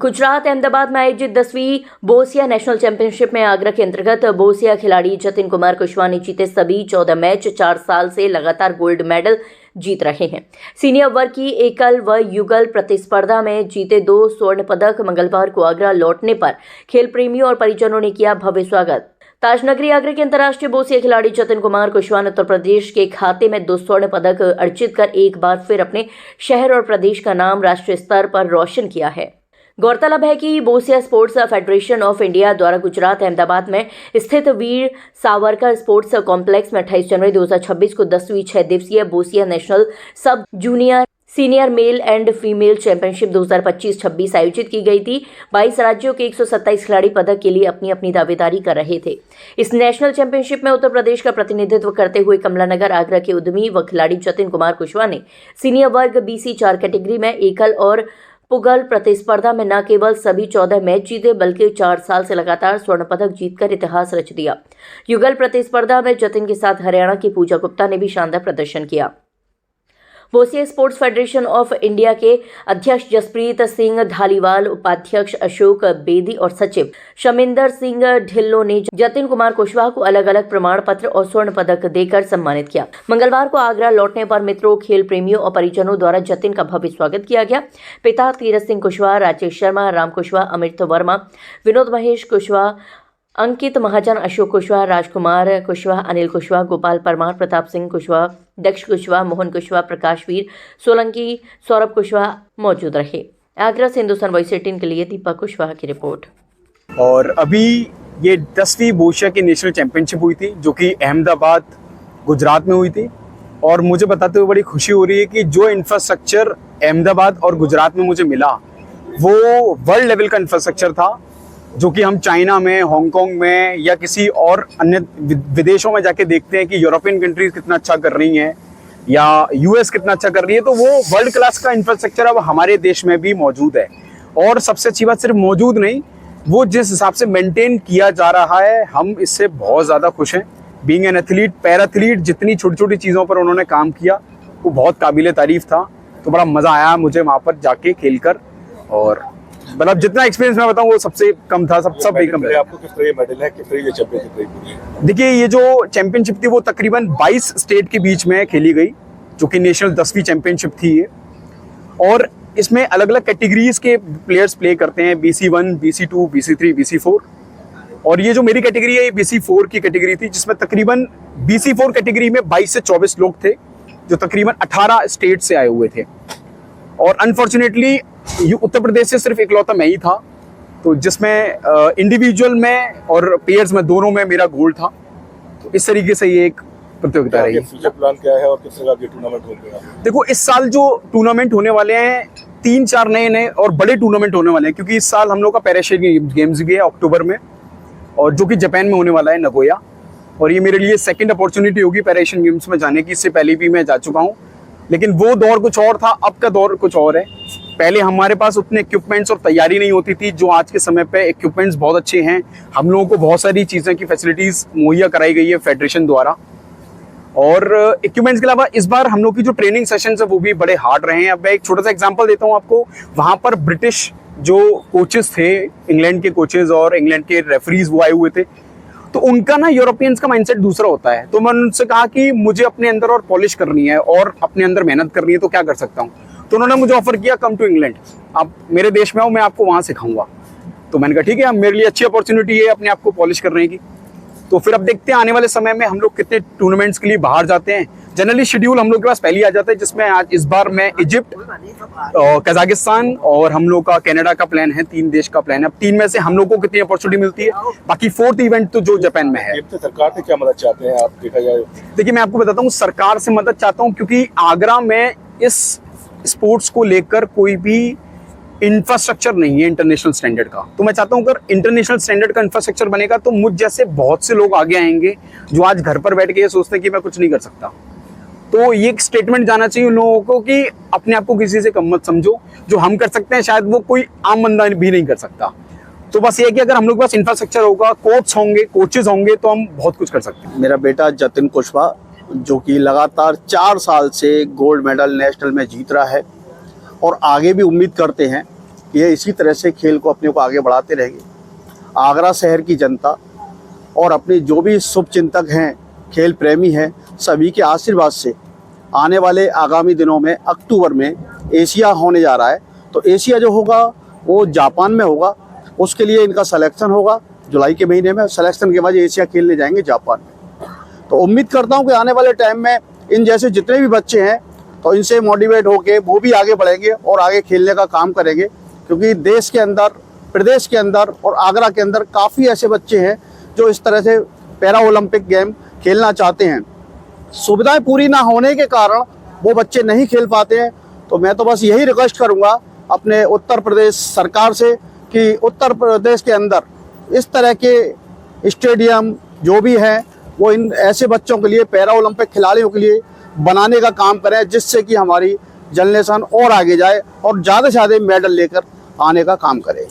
गुजरात अहमदाबाद में आयोजित 10वीं बोसिया नेशनल चैंपियनशिप में आगरा के अंतर्गत बोसिया खिलाड़ी जतिन कुमार कुशवाहा ने जीते सभी 14 मैच 4 साल से लगातार गोल्ड मेडल जीत रहे हैं। सीनियर वर्ग की एकल व युगल प्रतिस्पर्धा में जीते 2 स्वर्ण पदक मंगलवार को आगरा लौटने पर खेल प्रेमियों और परिजनों ने किया भव्य स्वागत। ताजनगरी आगरा के अंतर्राष्ट्रीय बोसिया खिलाड़ी जतिन कुमार कुशवाहा ने उत्तर प्रदेश के खाते में 2 स्वर्ण पदक अर्जित कर एक बार फिर अपने शहर और प्रदेश का नाम राष्ट्रीय स्तर पर रोशन किया है। गौरतलब है कि boccia sports federation of India द्वारा गुजरात अहमदाबाद में स्थित वीर सावरकर स्पोर्ट्स कॉम्प्लेक्स में 28 जनवरी 2026 को 10वीं 6 दिवसीय बोसिया national sub junior senior male and female championship 2025-26 आयोजित की गई थी। 22 राज्यों के 127 खिलाड़ी पदक के लिए अपनी अपनी दावेदारी कर रहे थे। इस नेशनल चैंपियनशिप में उत्तर प्रदेश का प्रतिनिधित्व करते हुए कमलानगर आगरा के उद्यमी व खिलाड़ी जतिन कुमार कुशवाहा ने सीनियर वर्ग BC 4 कैटेगरी में एकल और पुगल प्रतिस्पर्धा में न केवल सभी 14 मैच जीते बल्कि 4 साल से लगातार स्वर्ण पदक जीतकर इतिहास रच दिया। युगल प्रतिस्पर्धा में जतिन के साथ हरियाणा की पूजा गुप्ता ने भी शानदार प्रदर्शन किया। Boccia sports federation of India के अध्यक्ष जसप्रीत सिंह धालीवाल, उपाध्यक्ष अशोक बेदी और सचिव शमिंदर सिंह ढिल्लो ने जतिन कुमार कुशवाहा को अलग अलग प्रमाण पत्र और स्वर्ण पदक देकर सम्मानित किया। मंगलवार को आगरा लौटने पर मित्रों, खेल प्रेमियों और परिजनों द्वारा जतिन का भव्य स्वागत किया गया। पिता तीरथ सिंह कुशवाहा, राजेश शर्मा, राम कुशवाहा, अमृत वर्मा, विनोद महेश कुशवाहा, अंकित महाजन, अशोक कुशवाहा, राजकुमार कुशवाहा, अनिल कुशवाहा, गोपाल परमार, प्रताप सिंह कुशवाहा, दक्ष कुशवाहा, मोहन कुशवाहा, प्रकाश वीर सोलंकी, सौरभ कुशवाहा मौजूद रहे। आगरा से हिंदुस्तान वॉइस 18 के लिए दीपक कुशवाहा की रिपोर्ट। और अभी ये 10वीं बोसिया की नेशनल चैंपियनशिप हुई थी जो कि अहमदाबाद गुजरात में हुई थी। और मुझे बताते हुए बड़ी खुशी हो रही है कि जो इंफ्रास्ट्रक्चर अहमदाबाद और गुजरात में मुझे मिला वो वर्ल्ड लेवल का इंफ्रास्ट्रक्चर था, जो कि हम चाइना में, हांगकांग में या किसी और अन्य विदेशों में जाके देखते हैं कि यूरोपियन कंट्रीज कितना अच्छा कर रही हैं या US कितना अच्छा कर रही है। तो वो वर्ल्ड क्लास का इंफ्रास्ट्रक्चर अब हमारे देश में भी मौजूद है। और सबसे अच्छी बात सिर्फ मौजूद नहीं, वो जिस हिसाब से मेंटेन किया जा रहा है, हम इससे बहुत ज़्यादा खुश हैं। बीइंग एन एथलीट, पैराथलीट, जितनी छोटी छोटी चीज़ों पर उन्होंने काम किया वो बहुत काबिल तारीफ था। तो बड़ा मज़ा आया मुझे वहाँ पर जाके खेल कर। और मतलब जितना एक्सपीरियंस मैं बताऊं वो सबसे कम था, सब एकदम। आपको किस तरह मेडल है, किस तरह ये चैंपियनशिप रही? देखिए, ये जो चैंपियनशिप थी वो तकरीबन 22 स्टेट के बीच में खेली गई, जो कि नेशनल 10वीं चैंपियनशिप थी ये। और इसमें अलग अलग कैटेगरीज के प्लेयर्स प्ले करते हैं, BC1, BC2, BC3, BC4। और ये जो मेरी कैटेगरी है ये BC4 की कैटेगरी थी, जिसमें तकरीबन BC4 कैटेगरी में 22 से 24 लोग थे, जो तकरीबन 18 स्टेट से आए हुए थे। और अनफॉर्चुनेटली उत्तर प्रदेश से सिर्फ इकलौता मैं ही था, तो जिसमें इंडिविजुअल में और पेयर्स में दोनों में मेरा गोल्ड था। तो इस तरीके से ये एक प्रतियोगिता रही। फ्यूचर प्लान क्या है और किस तरह के टूर्नामेंट होंगे? देखो, इस साल जो टूर्नामेंट होने वाले हैं 3-4 नए और बड़े टूर्नामेंट होने वाले हैं, क्योंकि इस साल हम लोग का पैरा एशियन गेम्स भी है अक्टूबर में, और जो कि जापान में होने वाला है, नगोया। और ये मेरे लिए सेकेंड अपॉर्चुनिटी होगी पैरा एशियन गेम्स में जाने की। इससे पहले भी मैं जा चुका हूँ, लेकिन वो दौर कुछ और था, अब का दौर कुछ और है। पहले हमारे पास उतने इक्विपमेंट्स और तैयारी नहीं होती थी जो आज के समय पे इक्विपमेंट्स बहुत अच्छे हैं। हम लोगों को बहुत सारी चीज़ें की फैसिलिटीज़ मुहैया कराई गई है फेडरेशन द्वारा। और इक्विपमेंट्स के अलावा इस बार हम लोग की जो ट्रेनिंग सेशंस है वो भी बड़े हार्ड रहे हैं। अब मैं एक छोटा सा एग्जांपल देता हूँ आपको। वहाँ पर ब्रिटिश जो कोचेस थे, इंग्लैंड के कोचेस और इंग्लैंड के रेफरीज वो आए हुए थे, तो उनका ना यूरोपियंस का माइंडसेट दूसरा होता है। तो मैंने उनसे कहा कि मुझे अपने अंदर और पॉलिश करनी है और अपने अंदर मेहनत करनी है, तो क्या कर सकता हूँ? तो उन्होंने मुझे ऑफर किया, कम टू इंग्लैंड, आप मेरे देश में आओ, मैं आपको वहाँ सिखाऊंगा। तो मैंने कहा ठीक है, मेरे लिए अच्छी अपॉर्चुनिटी है अपने आप को पॉलिश करने की। तो फिर अब देखते हैं आने वाले समय में हम लोग कितने टूर्नामेंट्स के लिए बाहर जाते हैं। जनरली शेड्यूल हम लोग के पास पहले ही आ जाता है, जिसमें आज इस बार मैं इजिप्ट, कजाकिस्तान और हम लोग का कनाडा का प्लान है। 3 देश का प्लान है। अब 3 में से हम लोग को कितनी अपॉर्चुनिटी मिलती है। बाकी 4th इवेंट तो जो जापान में है। सरकार से क्या मदद चाहते हैं आप, देखा जाए? देखिए, मैं आपको बताता हूँ, सरकार से मदद चाहता हूँ, क्योंकि आगरा में इस स्पोर्ट्स को लेकर कोई भी इंफ्रास्ट्रक्चर नहीं है इंटरनेशनल स्टैंडर्ड का। तो मैं चाहता हूँ अगर इंटरनेशनल स्टैंडर्ड का इंफ्रास्ट्रक्चर बनेगा तो मुझ जैसे बहुत से लोग आगे आएंगे जो आज घर पर बैठ के ये सोचते हैं कि मैं कुछ नहीं कर सकता। तो ये एक स्टेटमेंट जाना चाहिए उन लोगों को कि अपने आप को किसी से कम मत समझो। जो हम कर सकते हैं शायद वो कोई आम बंदा भी नहीं कर सकता। तो बस ये कि अगर हम लोग के पास इंफ्रास्ट्रक्चर होगा, कोच होंगे, कोचेज होंगे, तो हम बहुत कुछ कर सकते हैं। मेरा बेटा जतिन कुशवाहा, जो कि लगातार 4 साल से गोल्ड मेडल नेशनल में जीत रहा है, और आगे भी उम्मीद करते हैं ये इसी तरह से खेल को अपने को आगे बढ़ाते रहेंगे। आगरा शहर की जनता और अपने जो भी शुभचिंतक हैं, खेल प्रेमी हैं, सभी के आशीर्वाद से आने वाले आगामी दिनों में अक्टूबर में एशिया होने जा रहा है। तो एशिया जो होगा वो जापान में होगा। उसके लिए इनका सिलेक्शन होगा जुलाई के महीने में। सिलेक्शन के बाद एशिया खेलने जाएंगे जापान में। तो उम्मीद करता हूँ कि आने वाले टाइम में इन जैसे जितने भी बच्चे हैं तो इनसे मोटिवेट होके वो भी आगे बढ़ेंगे और आगे खेलने का काम करेंगे, क्योंकि देश के अंदर, प्रदेश के अंदर और आगरा के अंदर काफ़ी ऐसे बच्चे हैं जो इस तरह से पैरा ओलंपिक गेम खेलना चाहते हैं। सुविधाएं पूरी ना होने के कारण वो बच्चे नहीं खेल पाते हैं। तो मैं तो बस यही रिक्वेस्ट करूंगा अपने उत्तर प्रदेश सरकार से कि उत्तर प्रदेश के अंदर इस तरह के स्टेडियम जो भी हैं वो इन ऐसे बच्चों के लिए, पैरा ओलंपिक खिलाड़ियों के लिए बनाने का काम करें, जिससे कि हमारी जनरेशन और आगे जाए और ज़्यादा से ज़्यादा मेडल लेकर आने का काम करे।